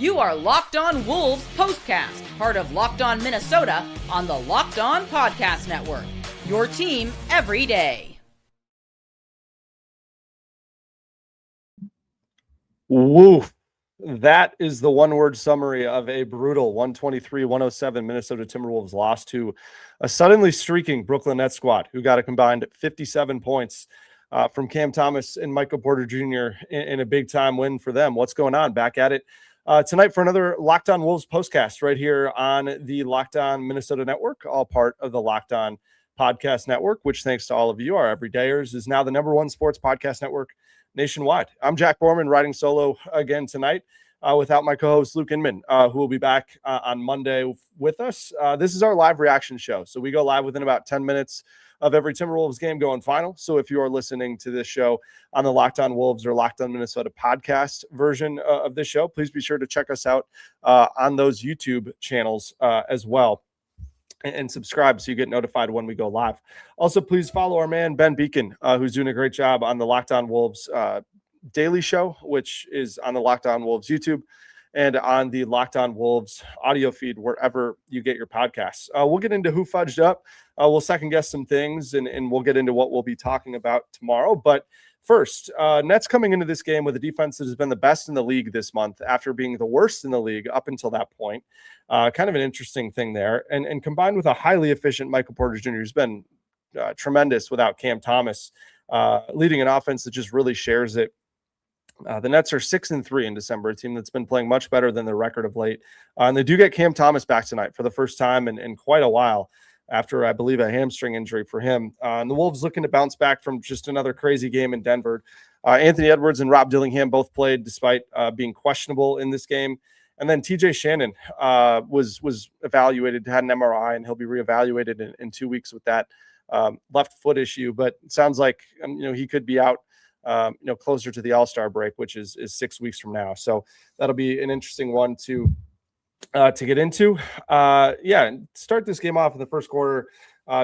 You are Locked On Wolves POSTCAST, part of Locked On Minnesota on the Locked On Podcast Network. Your team every day. Woo. That is the one-word summary of a brutal 123-107 Minnesota Timberwolves loss to a suddenly streaking Brooklyn Nets squad who got a combined 57 points from Cam Thomas and Michael Porter Jr. in a big-time win for them. What's going on? Back at it tonight for another Locked On Wolves postcast right here on the Locked On Minnesota Network, all part of the Locked On Podcast Network, which, thanks to all of you, our everydayers, is now the #1 sports podcast network nationwide. I'm Jack Borman, riding solo again tonight without my co-host Luke Inman, who will be back on Monday with us. This is our live reaction show, so we go live within about 10 minutes of every Timberwolves game going final. So if you are listening to this show on the Locked On Wolves or Locked On Minnesota podcast version of this show, please be sure to check us out on those YouTube channels as well. And subscribe so you get notified when we go live. Also, please follow our man, Ben Beacon, who's doing a great job on the Locked On Wolves daily show, which is on the Locked On Wolves YouTube and on the Locked On Wolves audio feed, wherever you get your podcasts. We'll get into who fudged up. We'll second guess some things, and we'll get into what we'll be talking about tomorrow. But first, Nets coming into this game with a defense that has been the best in the league this month after being the worst in the league up until that point. Kind of an interesting thing there. And combined with a highly efficient Michael Porter Jr., who's been tremendous without Cam Thomas, leading an offense that just really shares it. The Nets are 6-3 in December, a team that's been playing much better than their record of late. And they do get Cam Thomas back tonight for the first time in quite a while, after, I believe, a hamstring injury for him. And the Wolves looking to bounce back from just another crazy game in Denver. Anthony Edwards and Rob Dillingham both played despite being questionable in this game. And then TJ Shannon was evaluated, had an MRI, and he'll be reevaluated in 2 weeks with that left foot issue. But it sounds like he could be out closer to the All-Star break, which is 6 weeks from now. So that'll be an interesting one to get into. Start this game off in the first quarter.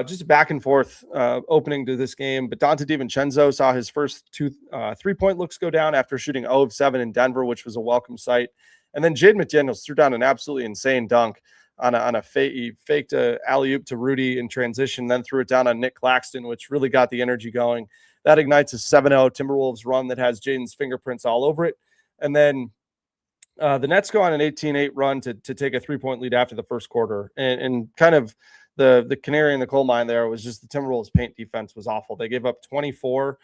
Just a back and forth opening to this game. But Dante DiVincenzo saw his first 2 3-point looks go down after shooting 0 of 7 in Denver, which was a welcome sight. And then Jaden McDaniels threw down an absolutely insane dunk on a he faked a alley-oop to Rudy in transition, then threw it down on Nick Claxton, which really got the energy going. That ignites a 7-0 Timberwolves run that has Jaden's fingerprints all over it. And then the Nets go on an 18-8 run to take a 3-point lead after the first quarter. And kind of the canary in the coal mine there was just the Timberwolves' paint defense was awful. They gave up 24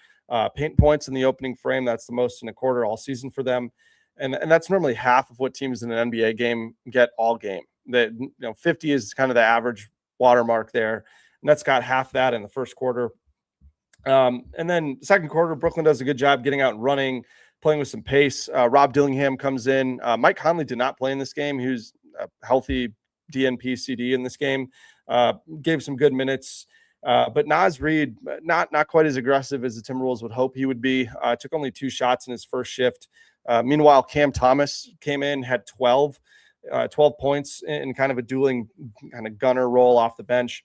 paint points in the opening frame. That's the most in a quarter all season for them. And that's normally half of what teams in an NBA game get all game. 50 is kind of the average watermark there. And that's got half that in the first quarter. And then second quarter, Brooklyn does a good job getting out and running, playing with some pace. Rob Dillingham comes in. Mike Conley did not play in this game. He was a healthy DNP CD in this game. Gave some good minutes. But Naz Reid, not quite as aggressive as the Timberwolves would hope he would be. Took only 2 shots in his first shift. Meanwhile, Cam Thomas came in, had 12 points in kind of a dueling kind of gunner role off the bench.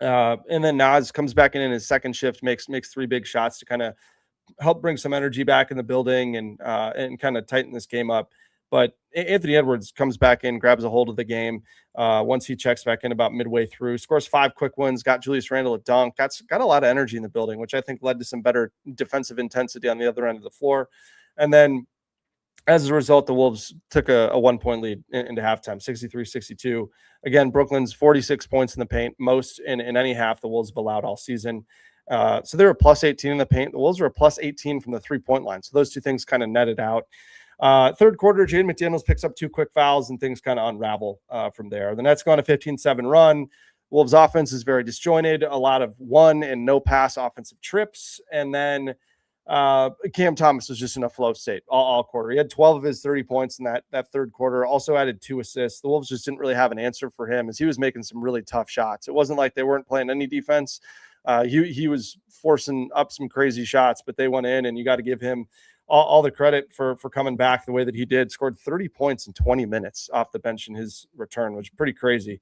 And then Naz comes back in his second shift, makes 3 big shots to kind of help bring some energy back in the building and kind of tighten this game up. But Anthony Edwards comes back in, grabs a hold of the game once he checks back in about midway through, scores 5 quick ones, got Julius Randle a dunk. Got a lot of energy in the building, which I think led to some better defensive intensity on the other end of the floor. And then as a result, the Wolves took a 1-point lead into halftime, 63-62. Again, Brooklyn's 46 points in the paint, most in any half the Wolves have allowed all season. So they were plus 18 in the paint. The Wolves were plus 18 from the 3-point line. So those two things kind of netted out. Third quarter, Jaden McDaniels picks up 2 quick fouls and things kind of unravel from there. The Nets go on a 15-7 run. Wolves offense is very disjointed, a lot of 1 and no pass offensive trips. And then Cam Thomas was just in a flow state all quarter. He had 12 of his 30 points in that third quarter, also added 2 assists. The Wolves just didn't really have an answer for him as he was making some really tough shots. It wasn't like they weren't playing any defense. He was forcing up some crazy shots, but they went in, and you got to give him all the credit for coming back the way that he did. Scored 30 points in 20 minutes off the bench in his return, which is pretty crazy.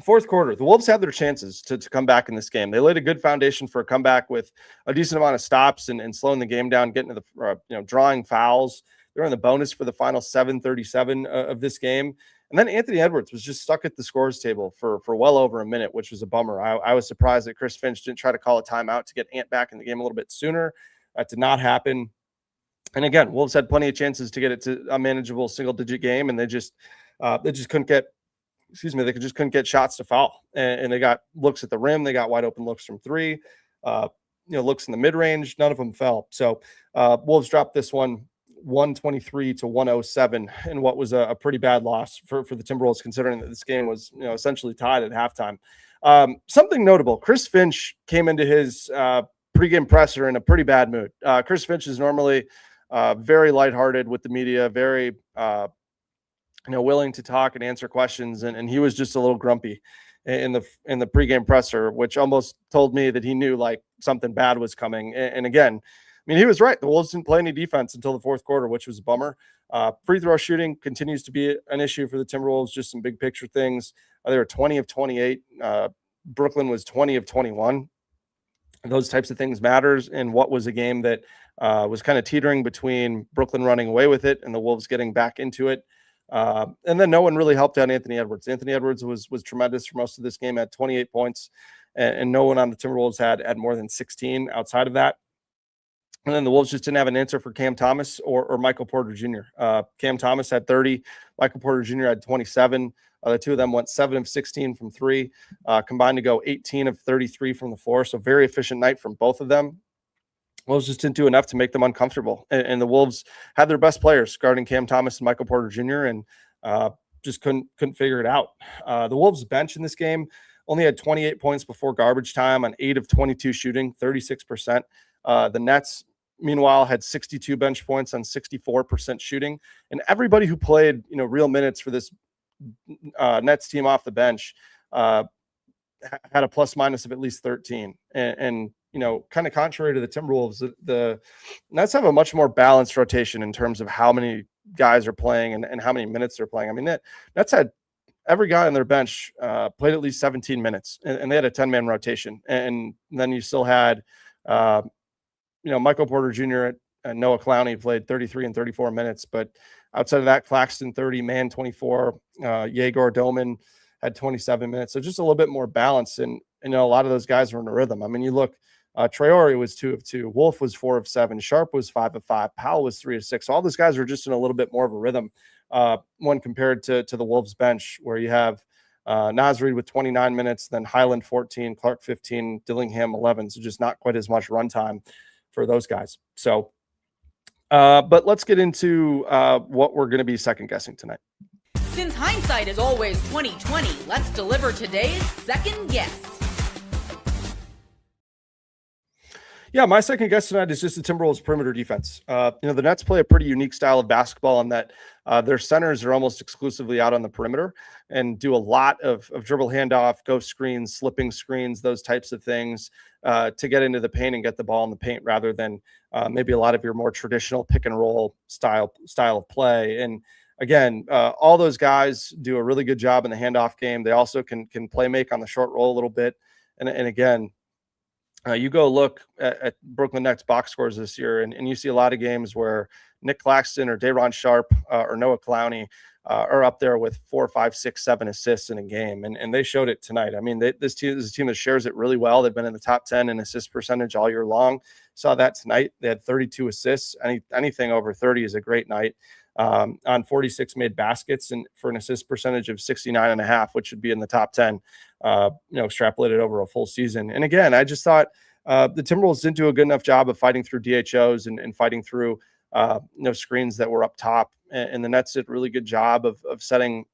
Fourth quarter, the Wolves had their chances to come back in this game. They laid a good foundation for a comeback with a decent amount of stops and slowing the game down, getting to the drawing fouls. They were in the bonus for the final 7:37 of this game. And then Anthony Edwards was just stuck at the scores table for well over a minute, which was a bummer. I was surprised that Chris Finch didn't try to call a timeout to get Ant back in the game a little bit sooner. That did not happen. And again, Wolves had plenty of chances to get it to a manageable single-digit game, and they just couldn't get, they just couldn't get shots to foul. And they got looks at the rim. They got wide open looks from three, looks in the mid-range. None of them fell. So Wolves dropped this one 123-107 in what was a pretty bad loss for the Timberwolves, considering that this game was essentially tied at halftime. Something notable, Chris Finch came into his pregame presser in a pretty bad mood. Chris Finch is normally very lighthearted with the media, very willing to talk and answer questions, and he was just a little grumpy in the pregame presser, which almost told me that he knew like something bad was coming. And again, I mean, he was right. The Wolves didn't play any defense until the fourth quarter, which was a bummer. Free throw shooting continues to be an issue for the Timberwolves, just some big picture things. They were 20 of 28. Brooklyn was 20 of 21. Those types of things matters in what was a game that was kind of teetering between Brooklyn running away with it and the Wolves getting back into it. And then no one really helped out Anthony Edwards. Anthony Edwards was tremendous for most of this game, had 28 points, and no one on the Timberwolves had more than 16 outside of that. And then the Wolves just didn't have an answer for Cam Thomas or Michael Porter Jr. Cam Thomas had 30. Michael Porter Jr. had 27. The two of them went 7 of 16 from three, combined to go 18 of 33 from the floor. So very efficient night from both of them. Wolves just didn't do enough to make them uncomfortable. And the Wolves had their best players guarding Cam Thomas and Michael Porter Jr. and just couldn't figure it out. The Wolves bench in this game only had 28 points before garbage time on 8 of 22 shooting, 36%. The Nets, meanwhile, had 62 bench points on 64% shooting. And everybody who played, real minutes for this Nets team off the bench had a plus minus of at least 13. And kind of contrary to the Timberwolves, the Nets have a much more balanced rotation in terms of how many guys are playing and how many minutes they're playing. I mean, Nets had every guy on their bench played at least 17 minutes, and they had a 10-man rotation. And then you still had, Michael Porter Jr. and Noah Clowney played 33 and 34 minutes. But outside of that, Claxton 30, Mann 24, Yegor Doman had 27 minutes. So just a little bit more balance. And a lot of those guys were in a rhythm. I mean, you look, Traore was 2 of 2. Wolf was 4 of 7. Sharp was 5 of 5. Powell was 3 of 6. So all those guys were just in a little bit more of a rhythm when compared to the Wolves bench, where you have Naz Reid with 29 minutes, then Highland 14, Clark 15, Dillingham 11. So just not quite as much runtime for those guys. So, but let's get into what we're going to be second guessing tonight. Since hindsight is always 20/20, let's deliver today's second guess. Yeah, my second guess tonight is just the Timberwolves perimeter defense. The Nets play a pretty unique style of basketball in that their centers are almost exclusively out on the perimeter and do a lot of dribble handoff, ghost screens, slipping screens, those types of things to get into the paint and get the ball in the paint, rather than maybe a lot of your more traditional pick and roll style of play. And again, all those guys do a really good job in the handoff game. They also can play make on the short roll a little bit. And again, you go look at Brooklyn Nets box scores this year, and you see a lot of games where Nick Claxton or Day'Ron Sharp or Noah Clowney are up there with 4, 5, 6, 7 assists in a game. And they showed it tonight. I mean, this team is a team that shares it really well. They've been in the top 10 in assist percentage all year long. Saw that tonight. They had 32 assists. Anything over 30 is a great night. On 46 made baskets, and for an assist percentage of 69.5, which would be in the top 10, extrapolated over a full season. And again, I just thought the Timberwolves didn't do a good enough job of fighting through DHOs and fighting through screens that were up top. And the Nets did a really good job of setting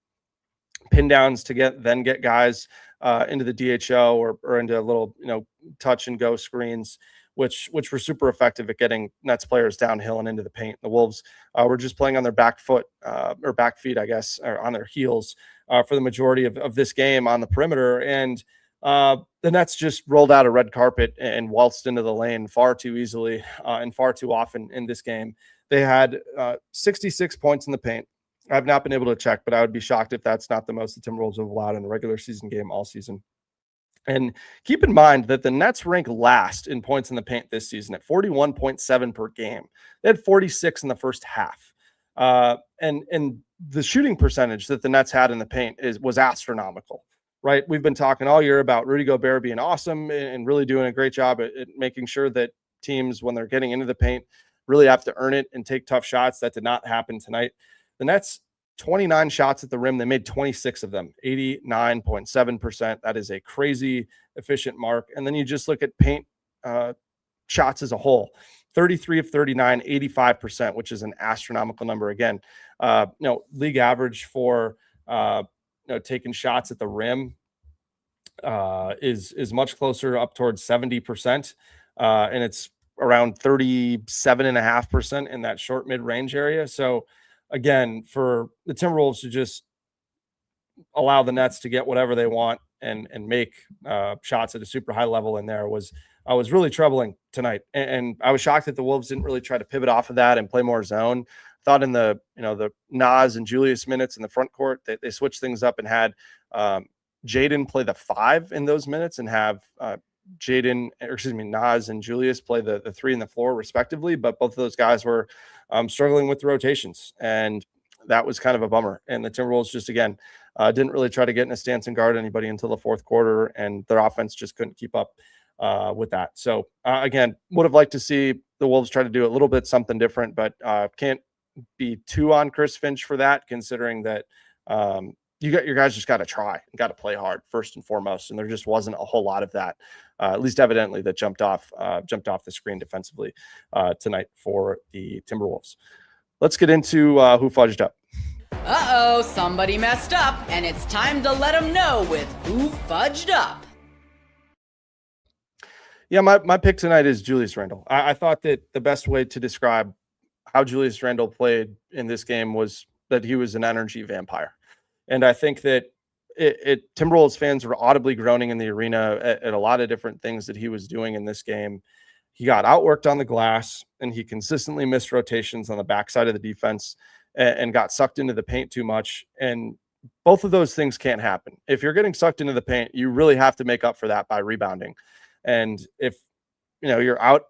pin downs to get guys into the DHO or into a little touch and go screens, which were super effective at getting Nets players downhill and into the paint. The Wolves were just playing on their back foot or back feet, I guess, or on their heels for the majority of this game on the perimeter. And the Nets just rolled out a red carpet and waltzed into the lane far too easily and far too often in this game. They had 66 points in the paint. I've not been able to check, but I would be shocked if that's not the most the Timberwolves have allowed in a regular season game all season. And keep in mind that the Nets rank last in points in the paint this season at 41.7 per game. They had 46 in the first half. And the shooting percentage that the Nets had in the paint was astronomical, right? We've been talking all year about Rudy Gobert being awesome and really doing a great job at making sure that teams, when they're getting into the paint, really have to earn it and take tough shots. That did not happen tonight. The Nets, 29 shots at the rim. They made 26 of them, 89.7%. That is a crazy efficient mark. And then you just look at paint shots as a whole. 33 of 39, 85%, which is an astronomical number. Again, league average for taking shots at the rim is much closer, up towards 70%, and it's around 37.5% in that short mid-range area. So again, for the Timberwolves to just allow the Nets to get whatever they want and make shots at a super high level in there was really troubling tonight. And I was shocked that the Wolves didn't really try to pivot off of that and play more zone. Thought in the Nas and Julius minutes in the front court, they switched things up and had Jaden play the 5 in those minutes and have Nas and Julius play the 3 and the 4 respectively. But both of those guys were struggling with the rotations, and that was kind of a bummer. And the Timberwolves just, again, didn't really try to get in a stance and guard anybody until the fourth quarter, and their offense just couldn't keep up with that. So again, would have liked to see the Wolves try to do a little bit something different, but can't be too on Chris Finch for that, considering that your guys just got to try and got to play hard first and foremost. And there just wasn't a whole lot of that, at least evidently, that jumped off the screen defensively tonight for the Timberwolves. Let's get into who fudged up. Uh-oh, somebody messed up, and it's time to let them know with who fudged up. Yeah, my pick tonight is Julius Randle. I thought that the best way to describe how Julius Randle played in this game was that he was an energy vampire. And I think that Timberwolves fans were audibly groaning in the arena at a lot of different things that he was doing in this game. He got outworked on the glass, and he consistently missed rotations on the backside of the defense and got sucked into the paint too much. And both of those things can't happen. If you're getting sucked into the paint, you really have to make up for that by rebounding. And if you're out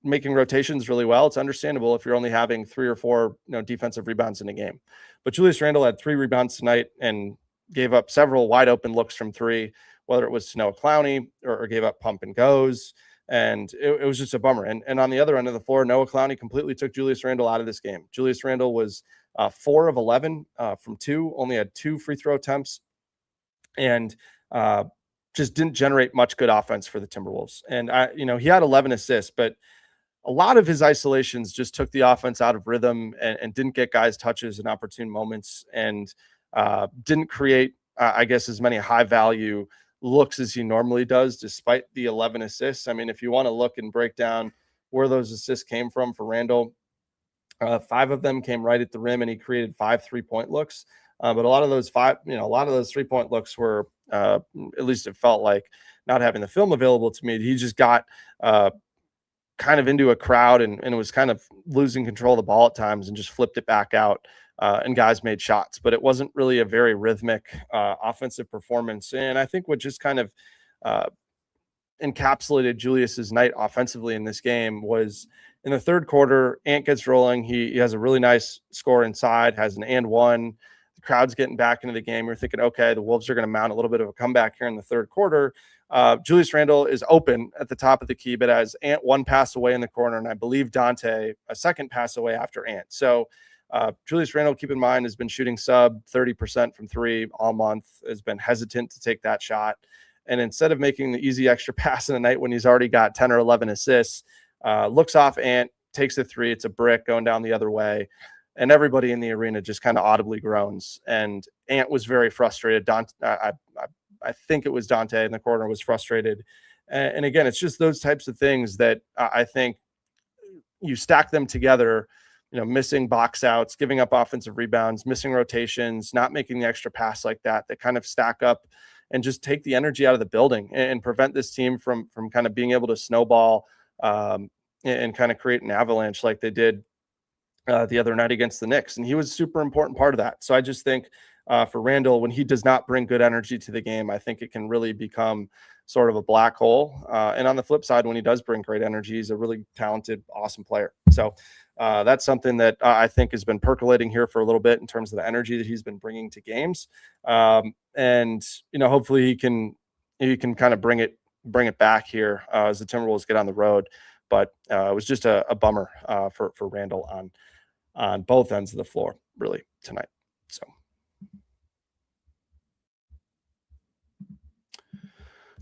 making rotations really well, it's understandable if you're only having 3 or 4 defensive rebounds in a game. But Julius Randle had 3 rebounds tonight and gave up several wide open looks from 3, whether it was to Noah Clowney or gave up pump and goes. And it was just a bummer. And on the other end of the floor, Noah Clowney completely took Julius Randle out of this game. Julius Randle was 4 of 11 from 2, only had 2 free throw attempts, and just didn't generate much good offense for the Timberwolves. And he had 11 assists, but a lot of his isolations just took the offense out of rhythm and didn't get guys touches in opportune moments, and didn't create, I guess, as many high value looks as he normally does, despite the 11 assists. I mean, if you want to look and break down where those assists came from for Randle, 5 of them came right at the rim, and he created 5 3-point looks. But a lot of those 3-point looks were, at least it felt like, not having the film available to me, he just got kind of into a crowd and was kind of losing control of the ball at times and just flipped it back out, and guys made shots. But it wasn't really a very rhythmic offensive performance. And I think what just kind of encapsulated Julius's night offensively in this game was in the third quarter, Ant gets rolling. He has a really nice score inside, has an and one. The crowd's getting back into the game. You're thinking, okay, the Wolves are going to mount a little bit of a comeback here in the third quarter. Julius Randle is open at the top of the key, but as Ant 1 pass away in the corner, and I believe Dante a 2nd pass away after Ant. So Julius Randle, keep in mind, has been shooting sub 30% from 3 all month, has been hesitant to take that shot. And instead of making the easy extra pass in the night when he's already got 10 or 11 assists, looks off Ant, takes a 3. It's a brick going down the other way. And everybody in the arena just kind of audibly groans. And Ant was very frustrated. I think it was Dante in the corner was frustrated. And again, it's just those types of things that I think you stack them together, missing box outs, giving up offensive rebounds, missing rotations, not making the extra pass like that kind of stack up and just take the energy out of the building and prevent this team from kind of being able to snowball and kind of create an avalanche like they did the other night against the Knicks. And he was a super important part of that. So I just think for Randle, when he does not bring good energy to the game, I think it can really become sort of a black hole. And on the flip side, when he does bring great energy, he's a really talented, awesome player. So that's something that I think has been percolating here for a little bit in terms of the energy that he's been bringing to games. And hopefully he can kind of bring it back here as the Timberwolves get on the road. But it was just a bummer for Randall on both ends of the floor, really, tonight. So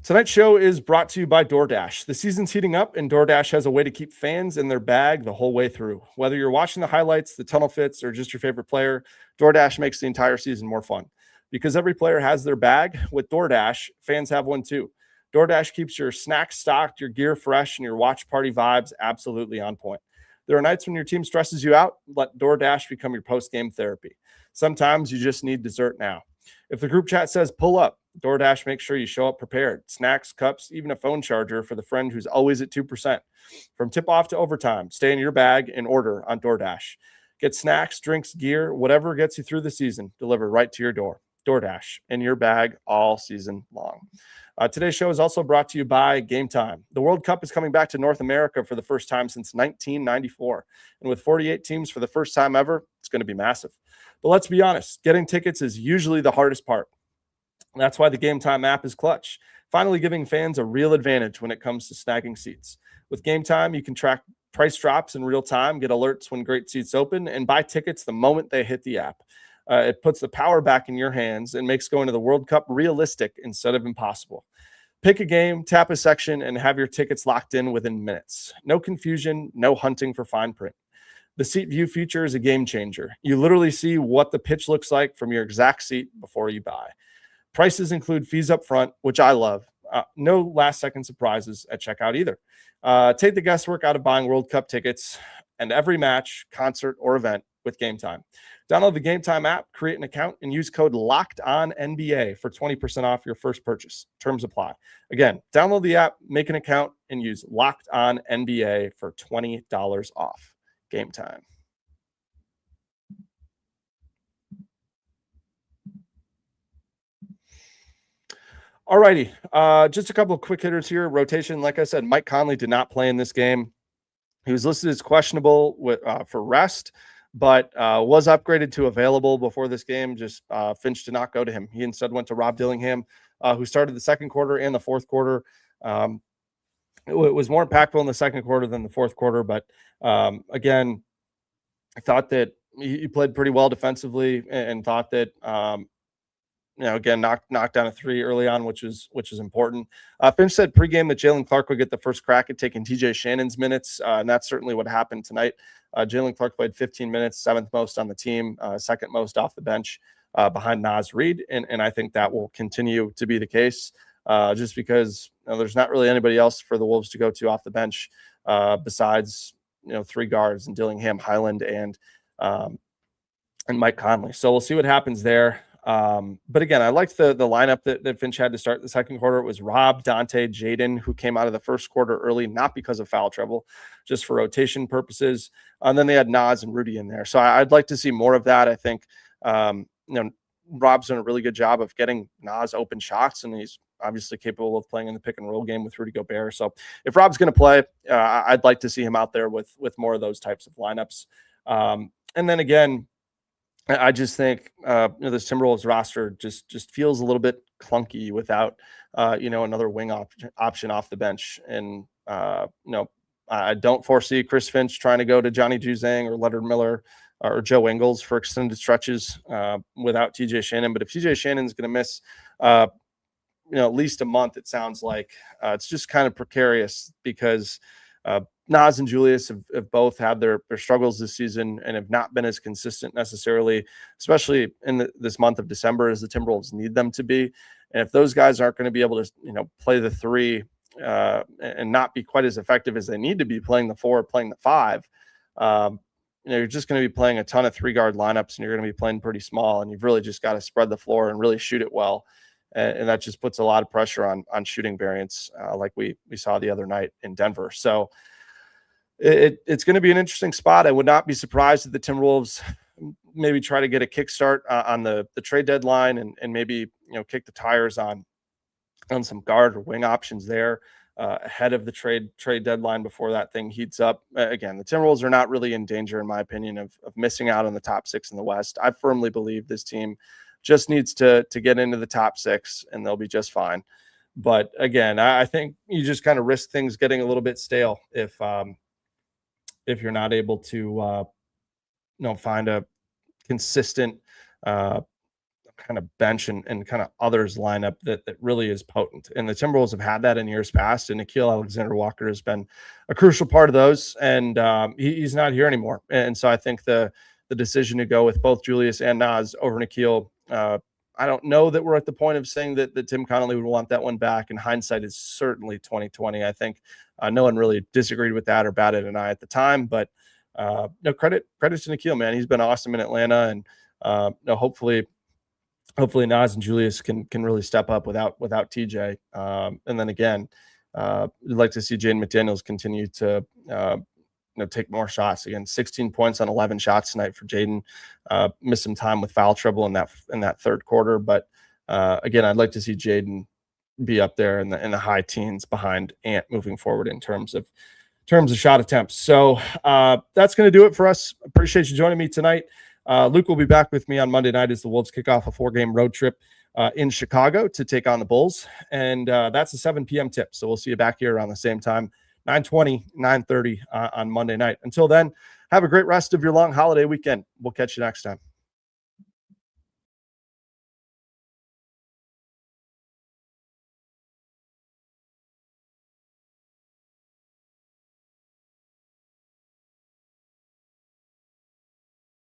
tonight's show is brought to you by DoorDash. The season's heating up, and DoorDash has a way to keep fans in their bag the whole way through. Whether you're watching the highlights, the tunnel fits, or just your favorite player, DoorDash makes the entire season more fun. Because every player has their bag, with DoorDash, fans have one too. DoorDash keeps your snacks stocked, your gear fresh, and your watch party vibes absolutely on point. There are nights when your team stresses you out. Let DoorDash become your post-game therapy. Sometimes you just need dessert now. If the group chat says pull up, DoorDash makes sure you show up prepared. Snacks, cups, even a phone charger for the friend who's always at 2%. From tip-off to overtime, stay in your bag and order on DoorDash. Get snacks, drinks, gear, whatever gets you through the season, delivered right to your door. DoorDash, in your bag all season long. Today's show is also brought to you by Game Time. The World Cup is coming back to North America for the first time since 1994. And with 48 teams for the first time ever, it's going to be massive. But let's be honest, getting tickets is usually the hardest part. And that's why the Game Time app is clutch, finally giving fans a real advantage when it comes to snagging seats. With Game Time, you can track price drops in real time, get alerts when great seats open, and buy tickets the moment they hit the app. It puts the power back in your hands and makes going to the World Cup realistic instead of impossible. Pick a game, tap a section, and have your tickets locked in within minutes. No confusion, no hunting for fine print. The seat view feature is a game changer. You literally see what the pitch looks like from your exact seat before you buy. Prices include fees up front, which I love. No last-second surprises at checkout either. Take the guesswork out of buying World Cup tickets and every match, concert, or event with Game Time. Download the Game Time app, create an account, and use code LOCKEDONNBA for 20% off your first purchase. Terms apply. Again, download the app, make an account, and use LOCKEDONNBA for $20 off. Game Time. All righty. Just a couple of quick hitters here. Rotation, like I said, Mike Conley did not play in this game. He was listed as questionable for rest, but was upgraded to available before this game. Just Finch did not go to him. He instead went to Rob Dillingham, who started the second quarter and the fourth quarter. It was more impactful in the second quarter than the fourth quarter, but again, I thought that he played pretty well defensively and thought that again, knocked down a three early on, which is important. Finch said pregame that Jalen Clark would get the first crack at taking TJ Shannon's minutes, and that's certainly what happened tonight. Jalen Clark played 15 minutes, seventh most on the team, second most off the bench behind Naz Reid, and I think that will continue to be the case just because there's not really anybody else for the Wolves to go to off the bench besides three guards and Dillingham, Highland, and Mike Conley. So we'll see what happens there. But again, I liked the lineup that Finch had to start the second quarter. It was Rob, Dante, Jaden, who came out of the first quarter early, not because of foul trouble, just for rotation purposes. And then they had Naz and Rudy in there. So I'd like to see more of that. I think, Rob's done a really good job of getting Naz open shots, and he's obviously capable of playing in the pick and roll game with Rudy Gobert. So if Rob's going to play, I'd like to see him out there with more of those types of lineups. And then again, I just think this Timberwolves roster just feels a little bit clunky without another wing option off the bench. And I don't foresee Chris Finch trying to go to Johnny Juzang or Leonard Miller or Joe Ingles for extended stretches without TJ Shannon. But if TJ Shannon's going to miss at least a month, it sounds like it's just kind of precarious because Naz and Julius have both had their struggles this season and have not been as consistent necessarily, especially in this month of December as the Timberwolves need them to be. And if those guys aren't going to be able to, play the three and not be quite as effective as they need to be playing the four, playing the five, you're just going to be playing a ton of three-guard lineups and you're going to be playing pretty small, and you've really just got to spread the floor and really shoot it well. And that just puts a lot of pressure on shooting variance like we saw the other night in Denver. So it's going to be an interesting spot. I would not be surprised if the Timberwolves maybe try to get a kickstart on the trade deadline and maybe kick the tires on on some guard or wing options there ahead of the trade deadline before that thing heats up. Again, the Timberwolves are not really in danger, in my opinion, of missing out on the top 6 in the West. I firmly believe this team just needs to get into the top 6 and they'll be just fine. But again, I think you just kind of risk things getting a little bit stale if you're not able to find a consistent kind of bench and kind of others lineup that really is potent. And the Timberwolves have had that in years past, and Nickeil Alexander-Walker has been a crucial part of those, and he's not here anymore. And so I think the decision to go with both Julius and Naz over Nickeil, I don't know that we're at the point of saying that Tim Connolly would want that one back. And hindsight is certainly 2020. I think no one really disagreed with that or batted an eye at the time, but no credit to Nickeil, man. He's been awesome in Atlanta, and hopefully Naz and Julius can really step up without TJ. And then again, we'd like to see Jaden McDaniels continue to take more shots. Again, 16 points on 11 shots tonight for Jaden. Missed some time with foul trouble in that third quarter, but again, I'd like to see Jaden be up there in the high teens behind Ant moving forward in terms of shot attempts. So that's going to do it for us. Appreciate you joining me tonight. Luke will be back with me on Monday night as the Wolves kick off a 4-game road trip in Chicago to take on the Bulls. And that's a 7 p.m. tip. So we'll see you back here around the same time, 9:20, 9:30 on Monday night. Until then, have a great rest of your long holiday weekend. We'll catch you next time.